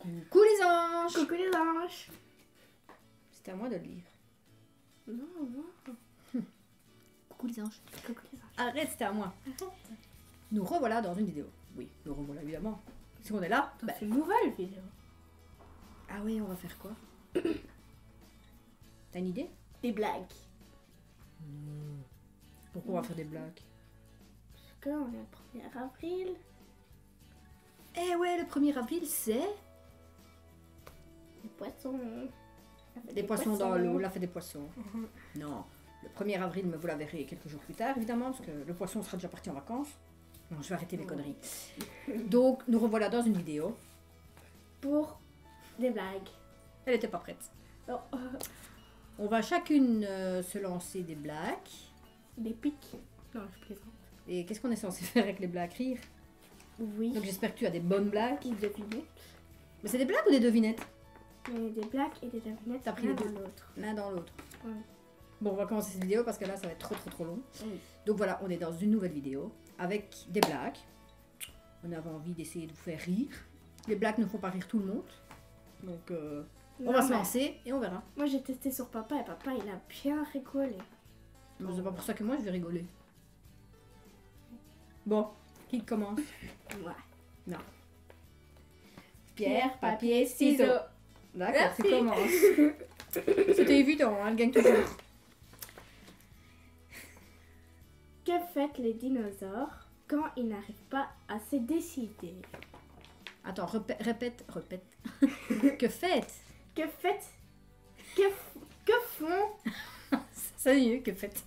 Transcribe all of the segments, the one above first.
Coucou les anges. Coucou les anges. C'était à moi de le lire. Non, non. Coucou les anges. Coucou les anges. Arrête, c'était à moi. Nous revoilà dans une vidéo. Oui, nous revoilà évidemment. Si on est là, C'est une nouvelle vidéo. ah oui, on va faire quoi? T'as une idée? Des blagues. Pourquoi on va faire des blagues? Parce qu'on est le 1er avril. Eh ouais, le 1er avril, c'est... Des poissons. Des poissons dans l'eau, la fête des poissons. Non, le 1er avril, mais vous la verrez quelques jours plus tard, évidemment, parce que le poisson sera déjà parti en vacances. Non, je vais arrêter les conneries. Donc, nous revoilà dans une vidéo. Pour des blagues. Elle était pas prête. Non. On va chacune se lancer des blagues. Des pics. Non, je plaisante. Et qu'est-ce qu'on est censé faire avec les blagues? Rire. Oui. Donc j'espère que tu as des bonnes blagues. Qui devinettes. Mais c'est des blagues ou des devinettes? Mais des blagues et des devinettes. T'as pris l'un les deux. dans l'autre. L'un dans l'autre. Oui. Bon, on va commencer cette vidéo parce que là, ça va être trop long. Oui. Donc voilà, on est dans une nouvelle vidéo avec des blagues. On avait envie d'essayer de vous faire rire. Les blagues ne font pas rire tout le monde. Donc on va se lancer et on verra. Moi j'ai testé sur papa et papa il a bien rigolé. Mais c'est pas pour ça que moi je vais rigoler. Bon, qui commence? Ouais. Non. Pierre, papier, ciseaux. D'accord, Merci. tu commences. C'était évident, hein, elle gagne toujours. Que fêtent les dinosaures quand ils n'arrivent pas à se décider? Attends, répète. Que faites? Que fêtent que font Ça y est, que faites?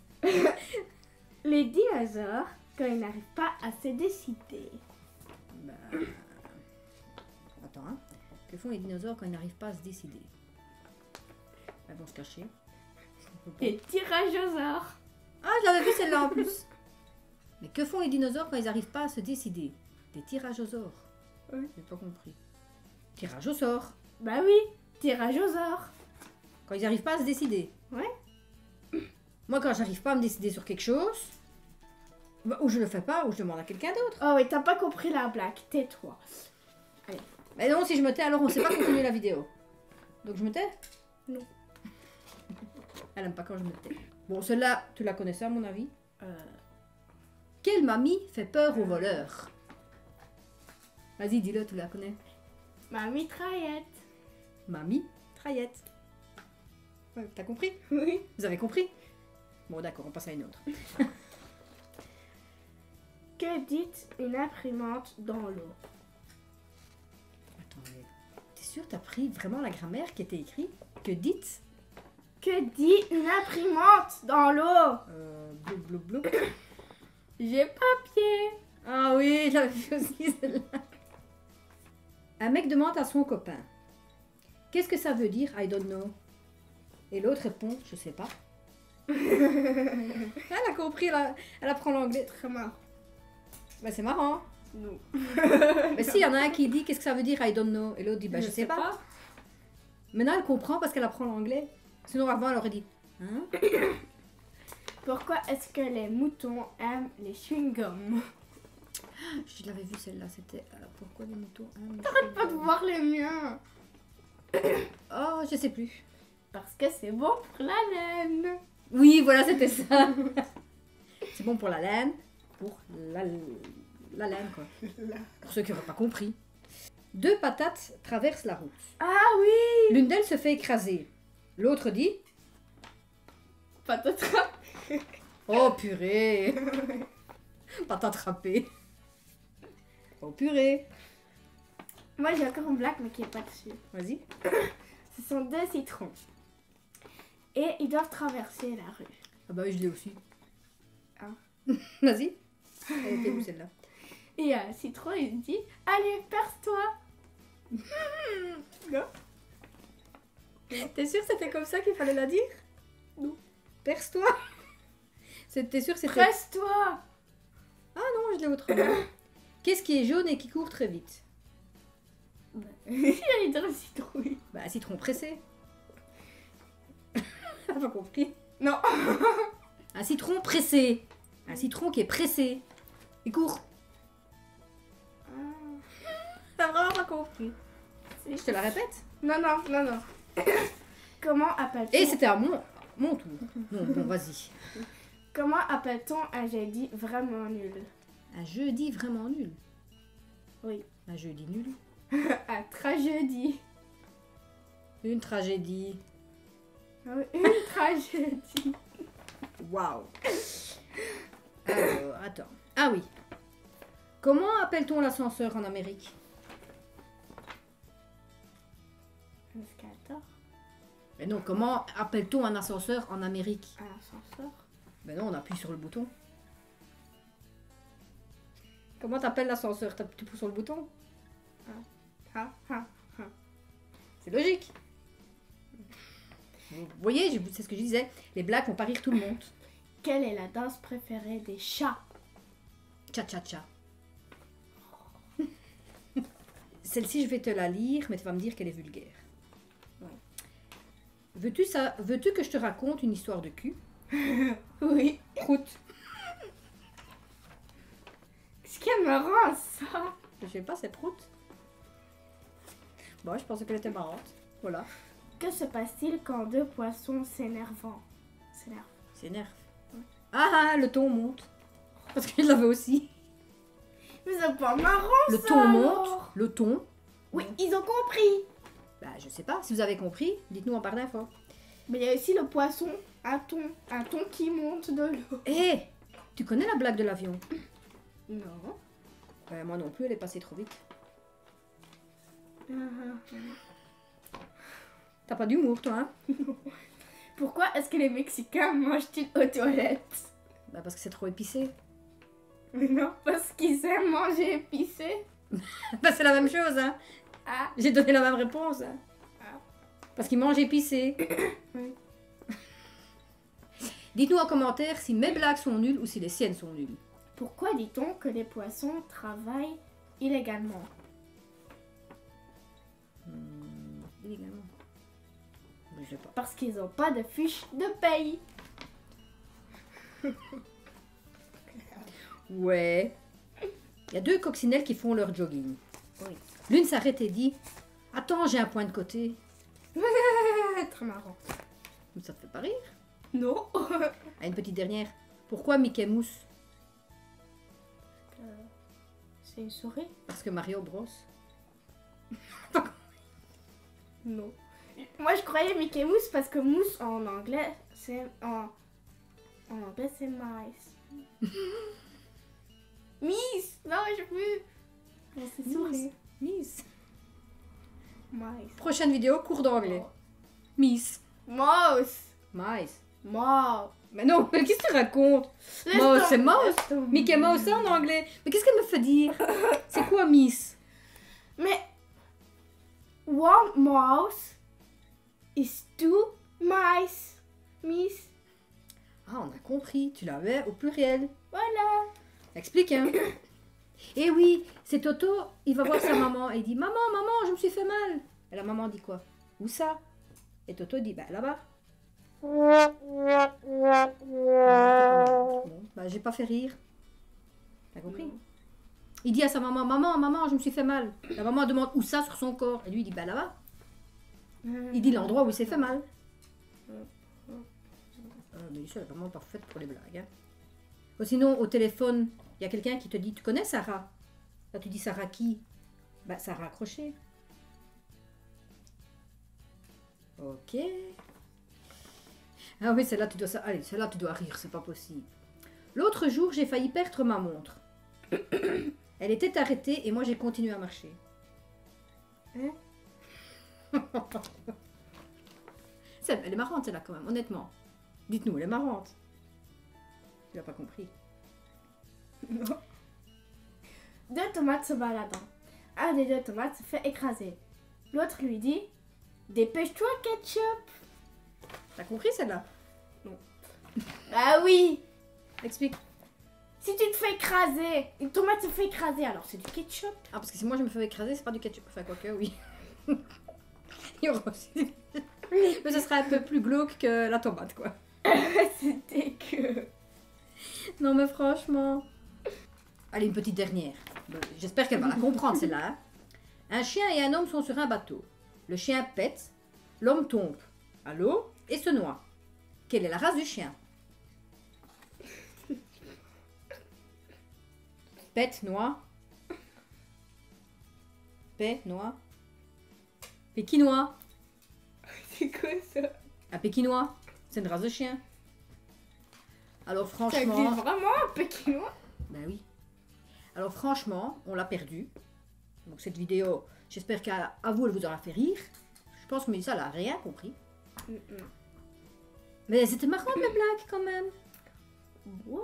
les dinosaures quand ils n'arrivent pas à se décider? Bah... Attends, hein. Que font les dinosaures quand ils n'arrivent pas à se décider? Ils vont se cacher. Des tirageosaures. Ah, je l'avais vu celle-là en plus. Mais que font les dinosaures quand ils n'arrivent pas à se décider? Des tirageosaures. Oui. J'ai pas compris. Tirage au sort. Bah oui, tirageosaures. Quand ils n'arrivent pas à se décider. Ouais. Moi, quand j'arrive pas à me décider sur quelque chose, bah, ou je le fais pas, ou je demande à quelqu'un d'autre. Oh oui, t'as pas compris la blague, tais-toi. Mais non, si je me tais, alors on sait pas continuer la vidéo. Donc je me tais? Non. Elle aime pas quand je me tais. Bon, celle-là, tu la connaissais à mon avis. Quelle mamie fait peur aux voleurs? Vas-y, dis-le, tu la connais. Ma mitraillette. Mamie Traillette. Ouais, t'as compris? Oui. Vous avez compris? Bon, d'accord, on passe à une autre. Que dit une imprimante dans l'eau? Attends, mais t'es sûr, t'as pris vraiment la grammaire qui était écrite? Que dites? Que dit une imprimante dans l'eau? Blou, blou, blou. J'ai papier. Ah oui, j'avais vu aussi celle-là. Un mec demande à son copain: qu'est-ce que ça veut dire I don't know? Et l'autre répond: je sais pas. Elle a compris, elle apprend l'anglais. Très marrant. Bah, c'est marrant. Non. Mais si, il y en a un qui dit qu'est-ce que ça veut dire I don't know? Et l'autre dit bah, je sais pas. Maintenant, elle comprend parce qu'elle apprend l'anglais. Sinon, avant, elle aurait dit hein? Pourquoi est-ce que les moutons aiment les chewing-gums? Je l'avais vu celle-là, c'était pourquoi les moutons aiment les Pas de chewing-gums? voir les miens. Oh, je sais plus. Parce que c'est bon pour la laine. Oui, voilà, c'était ça. C'est bon pour la laine. Pour la laine, quoi. Pour ceux qui n'auraient pas compris. Deux patates traversent la route. Ah oui. L'une d'elles se fait écraser. L'autre dit Pas t'attraper. oh purée. Pas t'attraper. Oh purée. Moi j'ai encore une blague mais qui est pas dessus. Vas-y. Ce sont deux citrons. Et ils doivent traverser la rue. Ah bah oui, je l'ai aussi. Ah. Vas-y. Elle était où celle-là? Et un citron il dit allez perce-toi. Non. T'es sûre que c'était comme ça qu'il fallait la dire? Non. Perce-toi. T'es sûre que c'était... Presse-toi. Ah non, je l'ai autrement. Qu'est-ce qui est jaune et qui court très vite? Il allait dire le citrouille. Bah, un citron pressé. T'as pas compris? Non. Un citron pressé. Un citron qui est pressé. Il court. T'as vraiment pas compris. Je te la répète? Non, non, non, non. Comment appelle-t-on... Et c'était à mon tour. Non, bon, vas-y. Comment appelle-t-on un jeudi vraiment nul? Un jeudi vraiment nul. Oui. Un jeudi nul. Un tragédie. Une tragédie. Ah oui, une tragédie. Waouh. Alors, attends. Ah oui. Comment appelle-t-on l'ascenseur en Amérique? Un escalator. Mais non, comment appelle-t-on un ascenseur en Amérique? Un ascenseur. Ben non, on appuie sur le bouton. Comment t'appelles l'ascenseur? Tu pousses sur le bouton? Ah, ah, ah. C'est logique. Vous voyez, c'est ce que je disais. Les blagues font pas rire tout le monde. Quelle est la danse préférée des chats? Cha-cha-cha. Celle-ci, je vais te la lire, mais tu vas me dire qu'elle est vulgaire. Ouais. Veux-tu que je te raconte une histoire de cul? Oui. Prout. Qu'est-ce qu'elle me rend ça? Je sais pas, c'est prout. Bon, je pensais qu'elle était marrante. Voilà. Que se passe-t-il quand deux poissons s'énervent? C'est nerf. Ah, le ton monte. Parce que je l'avais aussi. Mais c'est pas marrant. Le ça, ton alors. monte. Le ton. Oui, ils ont compris. Bah, je sais pas. Si vous avez compris, dites-nous en barre d'infos. Mais il y a aussi le poisson, un ton qui monte de l'eau. Hé, tu connais la blague de l'avion? Non. Moi non plus, elle est passée trop vite. T'as pas d'humour, toi, hein? Pourquoi est-ce que les Mexicains mangent-ils aux toilettes? Bah, parce que c'est trop épicé. Mais non, parce qu'ils aiment manger épicé. Bah, c'est la même chose, hein? Ah. J'ai donné la même réponse. Hein? Ah. Parce qu'ils mangent épicé. Oui. Dites-nous en commentaire si mes blagues sont nulles ou si les siennes sont nulles. Pourquoi dit-on que les poissons travaillent illégalement? Illégalement. Je sais pas. Parce qu'ils n'ont pas de fiche de paye. Ouais. Il y a deux coccinelles qui font leur jogging. Oui. L'une s'arrête et dit « Attends, j'ai un point de côté. Très marrant. » Ça te fait pas rire? Non. Ah, une petite dernière. Pourquoi Mickey Mouse? C'est une souris? Parce que Mario Bros. Non. Moi je croyais Mickey Mouse parce que mousse en anglais c'est en anglais c'est mice. Miss. Non, je veux. Non, c'est souris. Miss. Mice. Prochaine vidéo, cours d'anglais. Miss. Mouse. Mice. Mouse. Mais non, mais qu'est-ce que tu racontes? Mouse, c'est mouse. Mickey Mouse, c'est en anglais. Mais qu'est-ce qu'elle me fait dire? C'est quoi Miss? Mais one mouse is two mice. Miss. Ah, on a compris. Tu l'avais au pluriel. Voilà. Explique, hein. Et oui, c'est Toto, il va voir sa maman et il dit « Maman, maman, je me suis fait mal !» Et la maman dit quoi? « Où ça ?» Et Toto dit « Bah, là-bas. » Bon, bah, j'ai pas fait rire. T'as compris? Il dit à sa maman « Maman, maman, je me suis fait mal. » La maman demande « Où ça sur son corps ?» Et lui, il dit « Bah, là-bas. » Il dit l'endroit où il s'est fait mal. Mais elle est vraiment parfaite pour les blagues. Hein. Ou sinon, au téléphone, il y a quelqu'un qui te dit, tu connais Sarah? Là, tu dis Sarah qui? Bah, Sarah Crochet. Ok. Ah oui, celle-là, tu dois... Allez, celle-là, tu dois rire, c'est pas possible. L'autre jour, j'ai failli perdre ma montre. Elle était arrêtée et moi, j'ai continué à marcher. Hein? Elle est marrante, celle-là, quand même, honnêtement. Dites-nous, elle est marrante. Tu l'as pas compris. Non. Deux tomates se baladant. Un des deux tomates se fait écraser. L'autre lui dit « Dépêche-toi, ketchup !» T'as compris celle-là? Ah oui. Explique. Si tu te fais écraser, une tomate se fait écraser, alors c'est du ketchup. Ah, parce que si moi je me fais écraser, c'est pas du ketchup. Enfin, quoique, oui. Il y aura aussi... Mais ce sera un peu plus glauque que la tomate, quoi. C'était que... Non, mais franchement... Allez, une petite dernière. J'espère qu'elle va la comprendre, celle-là. Hein. Un chien et un homme sont sur un bateau. Le chien pète, l'homme tombe à l'eau et se noie. Quelle est la race du chien? Pète, noie. Pète, noie. Pékinois. C'est quoi ça? Un pékinois. C'est une race de chien. Alors Ça existe franchement... vraiment un pékinois? Ben oui. Alors franchement, on l'a perdu. Donc cette vidéo, j'espère qu'à vous, elle vous aura fait rire. Je pense que Mélissa, elle a rien compris. Mais c'était marrant mes blagues quand même. Ouais,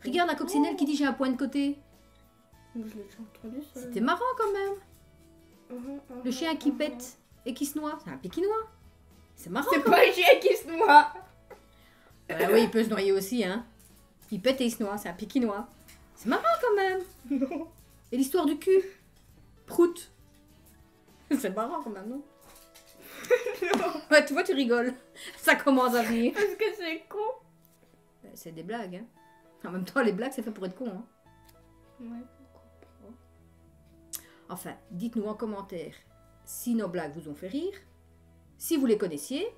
Regarde la coccinelle qui dit j'ai un point de côté. je l'ai déjà entendu ça. C'était marrant quand même. Le chien qui pète et qui se noie, c'est un pékinois. C'est marrant. C'est pas un chien qui se noie. Oui, il peut se noyer aussi, hein. Il pète et il se noie, c'est un pékinois. C'est marrant quand même. Non. Et l'histoire du cul. Prout. C'est marrant quand même, non? Non. Ouais, tu vois, tu rigoles. Ça commence à venir. Parce que c'est con. C'est des blagues, hein. En même temps, les blagues, c'est fait pour être con, hein. Ouais. Enfin, dites-nous en commentaire si nos blagues vous ont fait rire, si vous les connaissiez,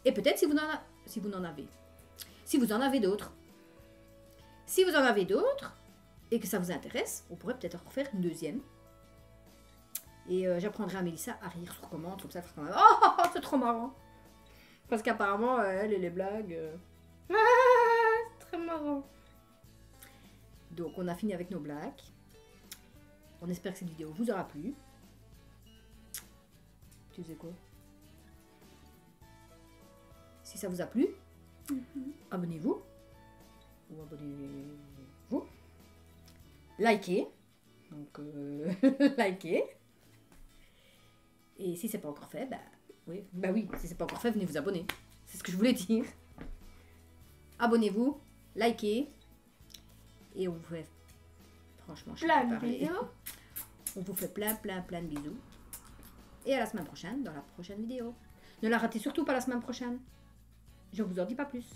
et peut-être si vous en avez. Si vous en avez d'autres. Si vous en avez d'autres, et que ça vous intéresse, on pourrait peut-être en refaire une deuxième. Et j'apprendrai à Mélissa à rire sur commande, comme ça, elle fera oh, c'est trop marrant. Parce qu'apparemment, elle et les blagues... C'est très marrant. Donc, on a fini avec nos blagues. On espère que cette vidéo vous aura plu. Tu sais quoi? Si ça vous a plu, abonnez-vous. Ou abonnez-vous. Likez. Donc, likez. Et si c'est pas encore fait, oui, si c'est pas encore fait, venez vous abonner. C'est ce que je voulais dire. Abonnez-vous, likez. Et on vous fait, franchement, je sais Plein pas de parler. bisous. On vous fait plein de bisous. Et à la semaine prochaine, dans la prochaine vidéo. Ne la ratez surtout pas la semaine prochaine. Je vous en dis pas plus.